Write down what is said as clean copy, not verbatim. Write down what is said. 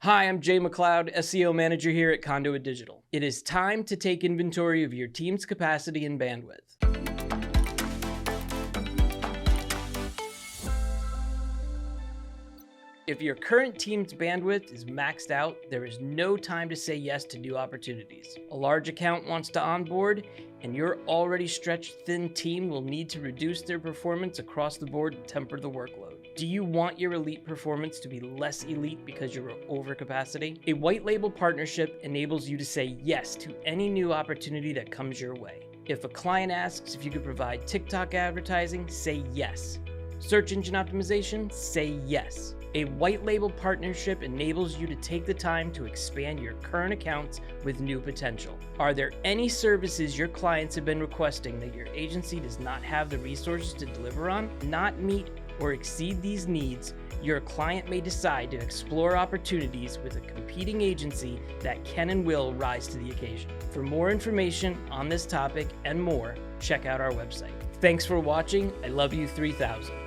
Hi, I'm McLeod, SEO Manager here at Conduit Digital. It is time to take inventory of your team's capacity and bandwidth. If your current team's bandwidth is maxed out, there is no time to say yes to new opportunities. A large account wants to onboard, and your already stretched thin team will need to reduce their performance across the board to temper the workload. Do you want your elite performance to be less elite because you're over capacity? A white label partnership enables you to say yes to any new opportunity that comes your way. If a client asks if you could provide TikTok advertising, say yes. Search engine optimization, say yes. A white label partnership enables you to take the time to expand your current accounts with new potential. Are there any services your clients have been requesting that your agency does not have the resources to deliver on? Not meet or exceed these needs, your client may decide to explore opportunities with a competing agency that can and will rise to the occasion. For more information on this topic and more, check out our website. Thanks for watching. I love you 3000.